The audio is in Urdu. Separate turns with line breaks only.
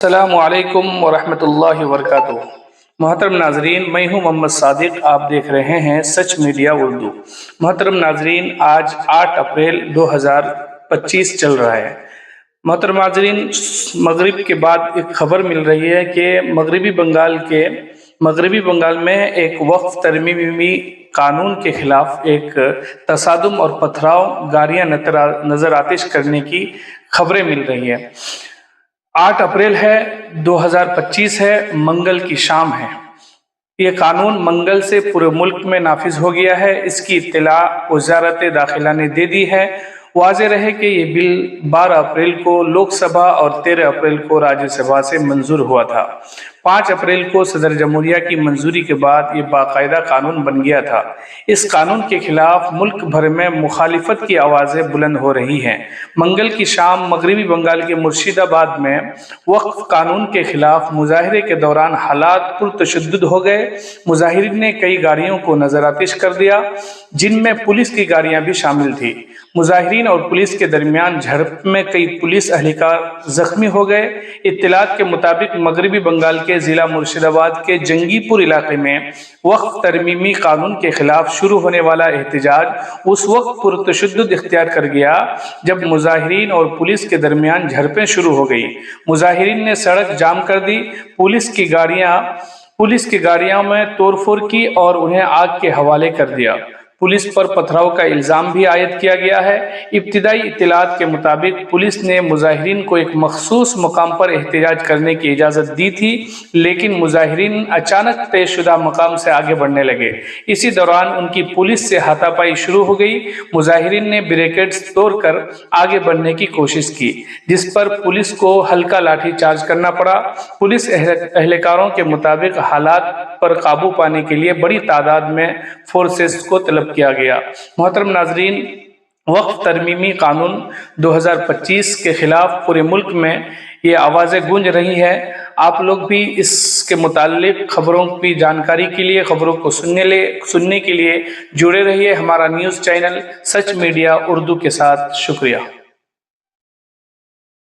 السلام علیکم ورحمۃ اللہ وبرکاتہ۔ محترم ناظرین، میں ہوں محمد صادق، آپ دیکھ رہے ہیں سچ میڈیا اردو۔ محترم ناظرین، آج 8 اپریل 2025 چل رہا ہے۔ محترم ناظرین، مغرب کے بعد ایک خبر مل رہی ہے کہ مغربی بنگال میں ایک وقف ترمیمی قانون کے خلاف ایک تصادم اور پتھراؤ، گاڑیاں نظر آتش کرنے کی خبریں مل رہی ہیں۔ 8 اپریل ہے، 2025 ہے، منگل کی شام ہے۔ یہ قانون منگل سے پورے ملک میں نافذ ہو گیا ہے۔ اس کی اطلاع وزارت داخلہ نے دے دی ہے۔ واضح رہے کہ یہ بل 12 اپریل کو لوک سبھا اور 13 اپریل کو راجیہ سبھا سے منظور ہوا تھا۔ 5 اپریل کو صدر جمہوریہ کی منظوری کے بعد یہ باقاعدہ قانون بن گیا تھا۔ اس قانون کے خلاف ملک بھر میں مخالفت کی آوازیں بلند ہو رہی ہیں۔ منگل کی شام مغربی بنگال کے مرشید آباد میں وقف قانون کے خلاف مظاہرے کے دوران حالات پرتشدد ہو گئے۔ مظاہرین نے کئی گاڑیوں کو نظر آتش کر دیا، جن میں پولیس کی گاڑیاں بھی شامل تھیں۔ مظاہرین اور پولیس کے درمیان جھڑپ میں کئی پولیس اہلکار زخمی ہو گئے۔ اطلاعات کے مطابق مغربی بنگال کے ضلع مرشید آباد کے جنگی پور علاقے میں وقف ترمیمی قانون کے خلاف شروع ہونے والا احتجاج اس وقت پرتشدد اختیار کر گیا جب مظاہرین اور پولیس کے درمیان جھڑپیں شروع ہو گئی۔ مظاہرین نے سڑک جام کر دی، پولیس کی گاڑیاں میں توڑ پھوڑ کی اور انہیں آگ کے حوالے کر دیا۔ پولیس پر پتھراؤ کا الزام بھی عائد کیا گیا ہے۔ ابتدائی اطلاعات کے مطابق پولیس نے مظاہرین کو ایک مخصوص مقام پر احتجاج کرنے کی اجازت دی تھی، لیکن مظاہرین اچانک طے شدہ مقام سے آگے بڑھنے لگے۔ اسی دوران ان کی پولیس سے ہاتھا پائی شروع ہو گئی۔ مظاہرین نے بیریکیڈز توڑ کر آگے بڑھنے کی کوشش کی، جس پر پولیس کو ہلکا لاٹھی چارج کرنا پڑا۔ پولیس اہلکاروں کے مطابق حالات پر قابو پانے کے لیے بڑی تعداد میں فورسز کو طلب کیا گیا۔ محترم ناظرین، وقف ترمیمی قانون 2025 کے خلاف پورے ملک میں یہ آوازیں گونج رہی ہیں۔ آپ لوگ بھی اس کے متعلق خبروں کی جانکاری کے لیے، خبروں کو سننے کے لیے جڑے رہیے ہمارا نیوز چینل سچ میڈیا اردو کے ساتھ۔ شکریہ۔